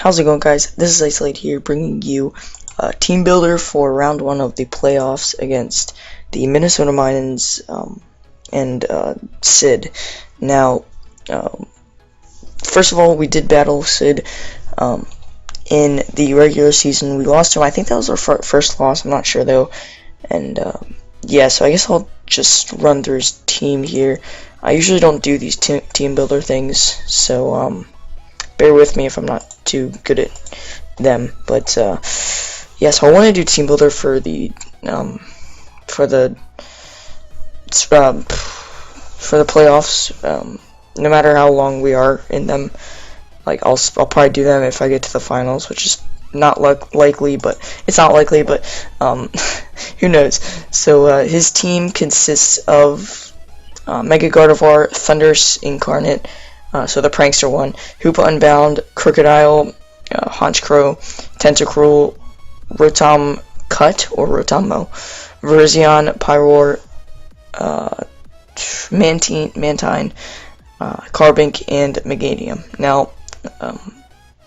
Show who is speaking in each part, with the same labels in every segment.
Speaker 1: How's it going, guys? This is Isolate here, bringing you Team Builder for round 1 of the playoffs against the Minnesota Minions and Sid. Now, first of all, we did battle Sid in the regular season. We lost him. I think that was our first loss. I'm not sure though. And yeah, so I guess I'll just run through his team here. I usually don't do these team builder things, so bear with me if I'm not too good at them. But yeah, so I want to do team builder for the playoffs. No matter how long we are in them, like I'll probably do them if I get to the finals, which is not likely, but it's not likely, but who knows. So his team consists of Mega Gardevoir, Thunderous Incarnate, so the Prankster one, Hoopa Unbound, Crocodile, Honchkrow, Tentacruel, Rotom Cut or Rotom-Mo, Verzion, Pyroar, Mantine, Carbink, and Meganium. Now,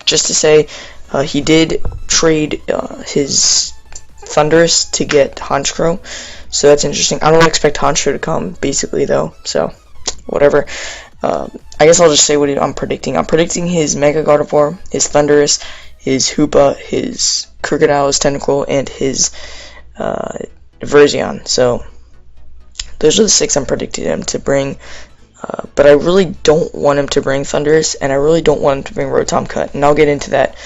Speaker 1: just to say, he did trade his Thunderous to get Honchkrow, so that's interesting. I don't expect Honchkrow to come, basically, though, so whatever. I guess I'll just say what I'm predicting. I'm predicting his Mega Gardevoir, his Thunderous, his Hoopa, his Crocodile, his Tentacruel, and his Verzion. So those are the 6 I'm predicting him to bring. But I really don't want him to bring Thunderous, and I really don't want him to bring Rotom Cut, and I'll get into that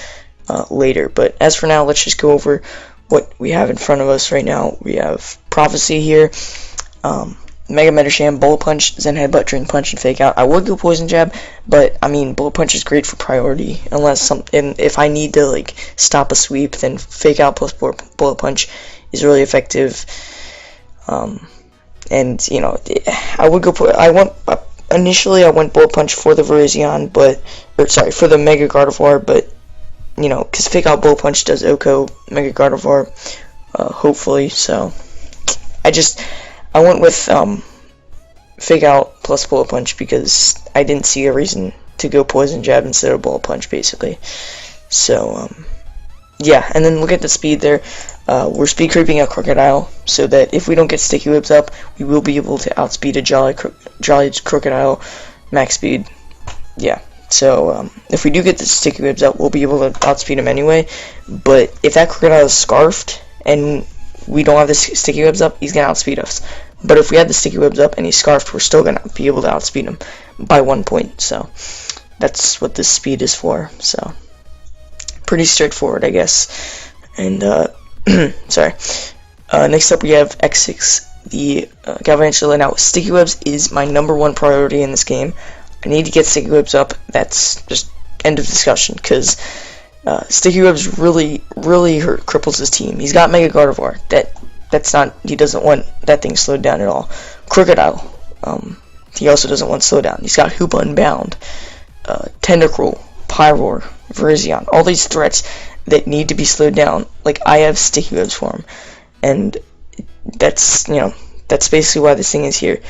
Speaker 1: later. But as for now, let's just go over what we have in front of us right now. We have Prophecy here, Mega Metasham, Bullet Punch, Zen Headbutt, Drain Punch, and Fake Out. I would go Poison Jab, but I mean, Bullet Punch is great for priority, unless if I need to like stop a sweep, then Fake Out plus Bullet Punch is really effective. And you know, I would go. Initially I went Bullet Punch for the Verzion, for the Mega Gardevoir, but you know, because Fake Out Bullet Punch does OHKO Mega Gardevoir, hopefully. So I went with Fake Out plus Bullet Punch because I didn't see a reason to go Poison Jab instead of Bullet Punch, basically. So yeah, and then look at the speed there. We're speed creeping a Crocodile, so that if we don't get Sticky Whips up, we will be able to outspeed a Jolly Crocodile max speed. Yeah, so if we do get the Sticky Whips up, we'll be able to outspeed him anyway. But if that Crocodile is scarfed and we don't have the Sticky Webs up, he's gonna outspeed us. But if we have the Sticky Webs up and he's scarfed, we're still gonna be able to outspeed him by 1 point. So that's what this speed is for. So pretty straightforward, I guess. And sorry. Next up we have X6, the Galvantula. Now, Sticky Webs is my #1 priority in this game. I need to get Sticky Webs up. That's just end of discussion, because Sticky Webs really cripples his team. He's got Mega Gardevoir. He doesn't want that thing slowed down at all. Crocodile, he also doesn't want slowed down. He's got Hoopa Unbound, Tentacruel, Pyroar, Verzion, all these threats that need to be slowed down. Like, I have Sticky Webs for him, and that's basically why this thing is here.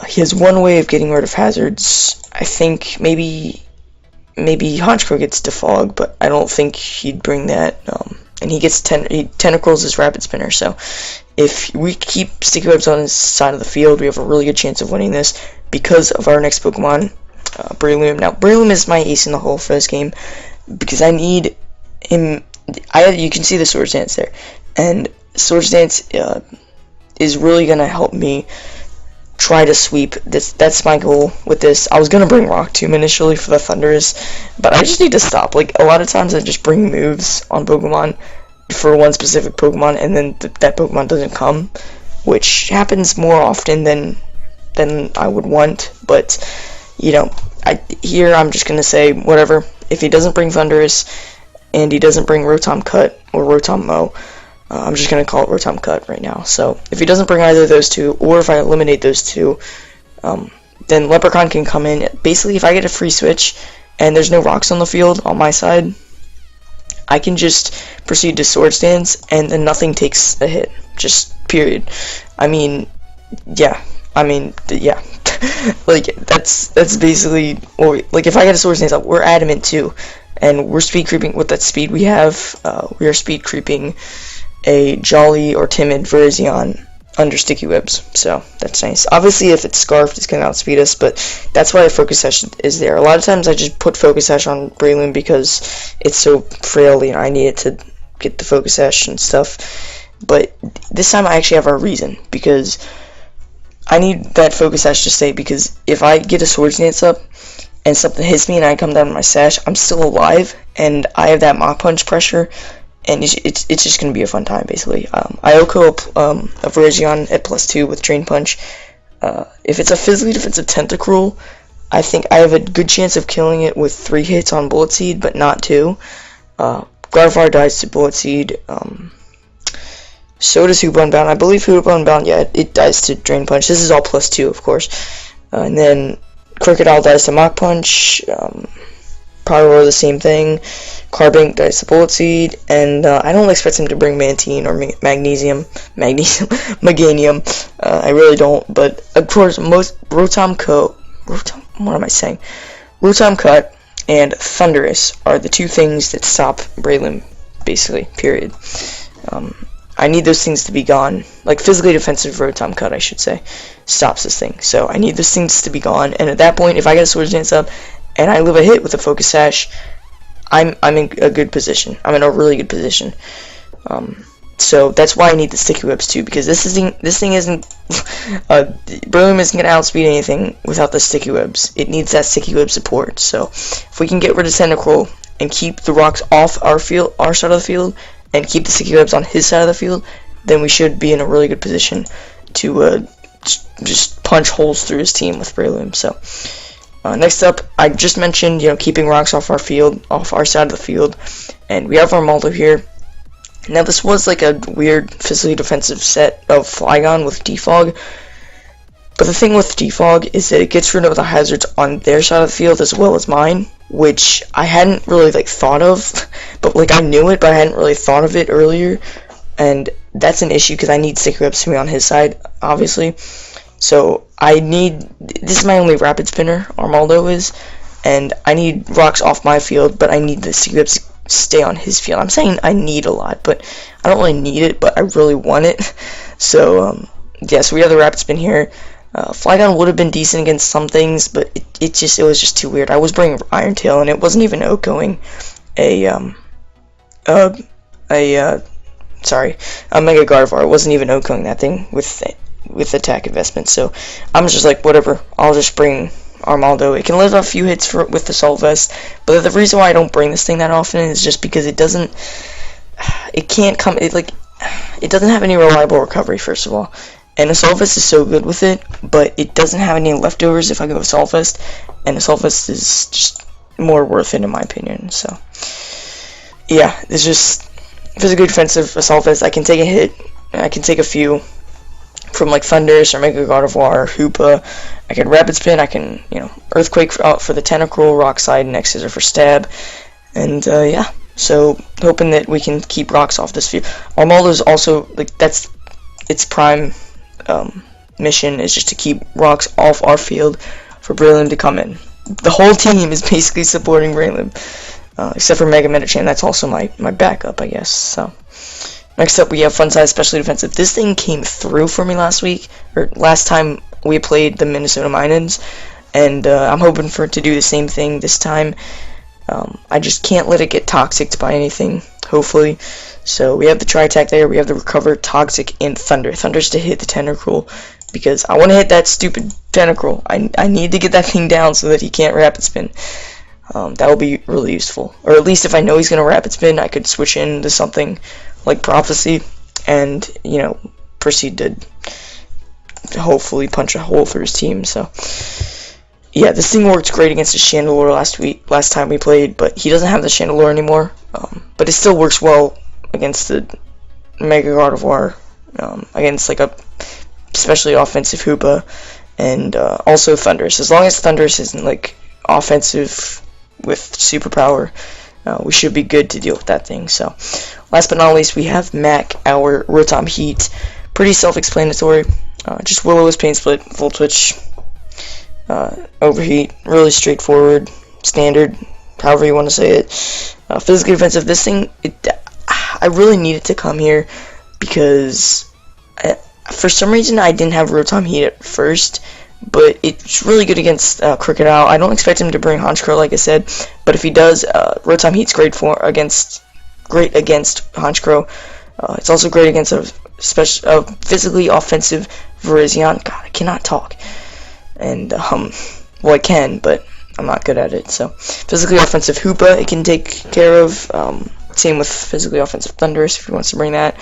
Speaker 1: He has one way of getting rid of hazards. I think maybe Honchkrow gets Defog, but I don't think he'd bring that. And he gets Tentacruel's his Rapid Spinner. So if we keep Sticky Webs on his side of the field, we have a really good chance of winning this because of our next Pokemon, Breloom. Now, Breloom is my ace in the hole for this game because I need him. You can see the Swords Dance there, and Swords Dance is really gonna help me try to sweep this. That's my goal with this. I was gonna bring Rock Tomb initially for the Thunderous, but I just need to stop. Like, a lot of times I just bring moves on Pokemon for one specific Pokemon, and then that Pokemon doesn't come, which happens more often than I would want. But you know, I'm just gonna say whatever. If he doesn't bring Thunderous and he doesn't bring Rotom Cut or Rotom-Mo, I'm just going to call it Rotom Cut right now. So if he doesn't bring either of those two, or if I eliminate those two, then Leprechaun can come in. Basically, if I get a free switch and there's no rocks on the field on my side, I can just proceed to Swords Dance, and then nothing takes a hit. Just period. I mean, yeah. Like, that's basically, or like, if I get a Swords Dance up, we're adamant too, and we're speed creeping. With that speed we have, we are speed creeping a Jolly or Timid Virizion under sticky webs, so that's nice. Obviously, if it's scarfed, it's gonna outspeed us, but that's why a focus sash is there. A lot of times I just put focus sash on Breloom because it's so frail, I need it to get the focus sash and stuff. But this time I actually have a reason, because I need that focus sash to stay, because if I get a Swords Dance up and something hits me and I come down with my sash, I'm still alive, and I have that Mach Punch pressure, and it's just going to be a fun time, basically. I OHKO a Virizion at +2 with Drain Punch. If it's a physically defensive Tentacruel, I think I have a good chance of killing it with 3 hits on Bullet Seed, but not 2. Gardevoir dies to Bullet Seed. So does Hoopa Unbound. I believe Hoopa Unbound, yeah, it dies to Drain Punch. This is all +2, of course. And then Crocodile dies to Mach Punch. Pyro, the same thing. Carbink dies to Bullet Seed, and I don't expect him to bring Mantine or Meganium. I really don't, but of course, most Rotom Cut and Thundurus are the 2 things that stop Breloom, basically, period. I need those things to be gone. Like, physically defensive Rotom Cut, I should say, stops this thing. So I need those things to be gone, and at that point, if I get a Swords Dance up and I live a hit with a Focus Sash, I'm in a good position. I'm in a really good position. So that's why I need the sticky webs too, because this thing isn't Breloom isn't gonna outspeed anything without the sticky webs. It needs that sticky web support. So if we can get rid of Tentacruel and keep the rocks off our side of the field, and keep the sticky webs on his side of the field, then we should be in a really good position to just punch holes through his team with Breloom. So. Next up, I just mentioned, keeping rocks off our side of the field, and we have Armaldo here. Now, this was like a weird physically defensive set of Flygon with Defog, but the thing with Defog is that it gets rid of the hazards on their side of the field as well as mine, which I hadn't really thought of, but I knew it, but I hadn't really thought of it earlier, and that's an issue because I need sticky webs to be on his side, obviously. So this is my only rapid spinner, Armaldo is, and I need rocks off my field, but I need the sticky webs to stay on his field. I'm saying I need a lot, but I don't really need it, but I really want it. So, yeah, so we have the rapid spin here. Flygon would have been decent against some things, but it was just too weird. I was bringing Iron Tail, and it wasn't even OHKOing a Mega Gardevoir. It wasn't even OHKOing that thing with attack investment, so I'm just like, whatever, I'll just bring Armaldo. It can live a few hits with the Assault Vest, but the reason why I don't bring this thing that often is just because it doesn't have any reliable recovery, first of all, and Assault Vest is so good with it, but it doesn't have any leftovers if I go Assault Vest, and Assault Vest is just more worth it in my opinion. So yeah, it's just physically defensive Assault Vest. I can take a hit, I can take a few from Thundurus or Mega Gardevoir or Hoopa. I can Rapid Spin, I can, Earthquake for the Tentacruel, Rock Slide, and X-Scissor for Stab. And, yeah, so hoping that we can keep rocks off this field. Armaldo's also, that's its prime mission, is just to keep rocks off our field for Breloom to come in. The whole team is basically supporting Breloom, except for Mega Metachan. That's also my backup, I guess, so. Next up, we have Fun Size Specially Defensive. This thing came through for me last time we played the Minnesota Minans, and I'm hoping for it to do the same thing this time. I just can't let it get toxic by anything, hopefully. So we have the Tri-Attack there, we have the Recover, Toxic, and Thunder. Thunder's to hit the Tentacruel, because I want to hit that stupid Tentacruel. I need to get that thing down so that he can't Rapid Spin. That will be really useful. Or at least if I know he's going to Rapid Spin, I could switch into something like Prophecy, and, proceed to hopefully punch a hole through his team. So, yeah, this thing worked great against the Chandelure last time we played, but he doesn't have the Chandelure anymore. But it still works well against the Mega Gardevoir, against, a especially offensive Hoopa, and also Thundurus. As long as Thundurus isn't, offensive with superpower, we should be good to deal with that thing. So, last but not least, we have Mac, our Rotom Heat. Pretty self-explanatory. Just Will-O-Wisp, Pain Split, Volt Switch, Overheat. Really straightforward, standard however you want to say it. Physically offensive. This thing, I really needed to come here because for some reason I didn't have Rotom Heat at first, but it's really good against Crocodile. I don't expect him to bring Honchkrow, like I said, but if he does, Rotom Heat's great against Honchkrow. It's also great against a physically offensive Virizion. God, I cannot talk. And well, I can, but I'm not good at it. So physically offensive Hoopa, it can take care of. Same with physically offensive Thundurus if he wants to bring that.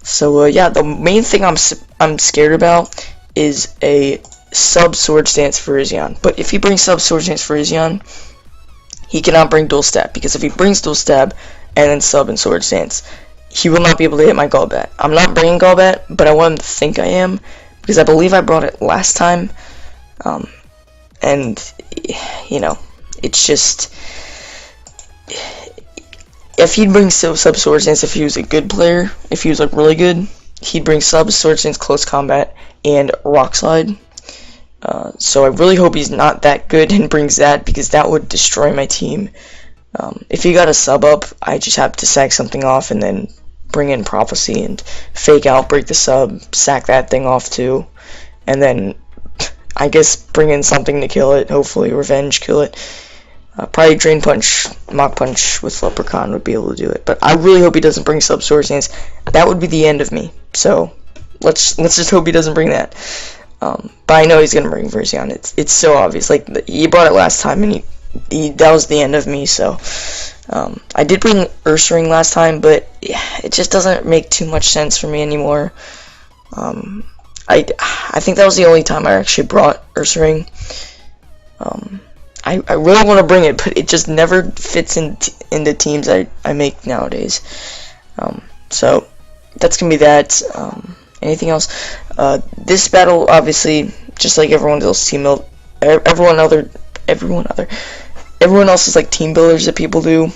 Speaker 1: So yeah, the main thing I'm scared about is a sub Swords Dance Virizion. But if he brings sub Swords Dance Virizion, he cannot bring Dual Stab, because if he brings Dual Stab and then sub and Swords Dance, he will not be able to hit my Golbat. I'm not bringing Golbat, but I want him to think I am, because I believe I brought it last time. And you know, it's just, if he'd bring sub Swords Dance, if he was a good player, if he was like really good, he'd bring sub Swords Dance, Close Combat, and Rock Slide. So I really hope he's not that good and brings that, because that would destroy my team. If he got a sub up, I just have to sack something off and then bring in Prophecy and fake out, break the sub, sack that thing off too, and then I guess bring in something to kill it, hopefully Revenge kill it. Probably Drain Punch, Mach Punch with Leprechaun would be able to do it, but I really hope he doesn't bring sub Swords Dance. That would be the end of me, so let's just hope he doesn't bring that. But I know he's gonna bring Virizion. It's so obvious. Like, he brought it last time, and that was the end of me. So I did bring Ursaring last time, but yeah, it just doesn't make too much sense for me anymore. I think that was the only time I actually brought Ursaring. I really want to bring it, but it just never fits into teams I make nowadays. So that's gonna be that. Anything else? This battle, obviously, just like everyone else, everyone else is like team builders that people do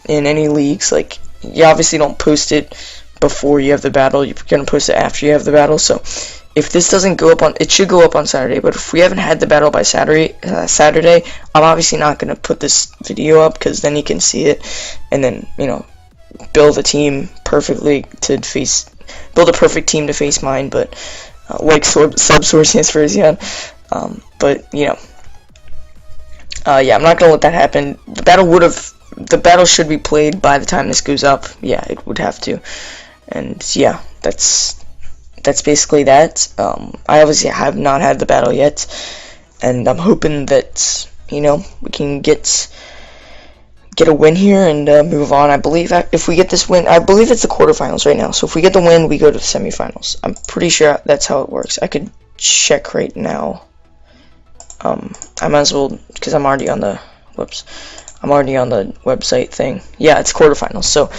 Speaker 1: in any leagues. Like, you obviously don't post it before you have the battle. You're gonna post it after you have the battle. So if this doesn't go up it should go up on Saturday. But if we haven't had the battle by Saturday, I'm obviously not gonna put this video up, because then you can see it, and then, you know, build a team perfectly to face. Build a perfect team to face mine, but like sub Swords Dance Virizion. But you know, yeah, I'm not gonna let that happen. The battle should be played by the time this goes up. Yeah, it would have to. And yeah, that's basically that. I obviously have not had the battle yet, and I'm hoping that, you know, we can get a win here and move on. I believe if we get this win, I believe it's the quarterfinals right now. So if we get the win, we go to the semifinals. I'm pretty sure that's how it works. I could check right now. I might as well, because I'm already on the website thing. Yeah, it's quarterfinals. So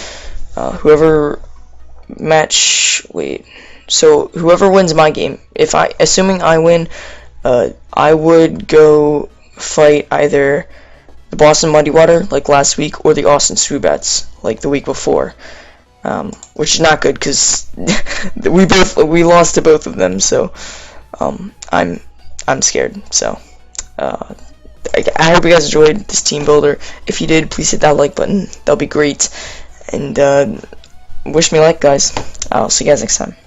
Speaker 1: whoever wins my game, assuming I win, I would go fight either the Boston Muddy Water, like last week, or the Austin Swoobats, like the week before, which is not good, because we lost to both of them. So I'm scared. So I hope you guys enjoyed this team builder. If you did, please hit that like button. That'll be great. And wish me luck, guys. I'll see you guys next time.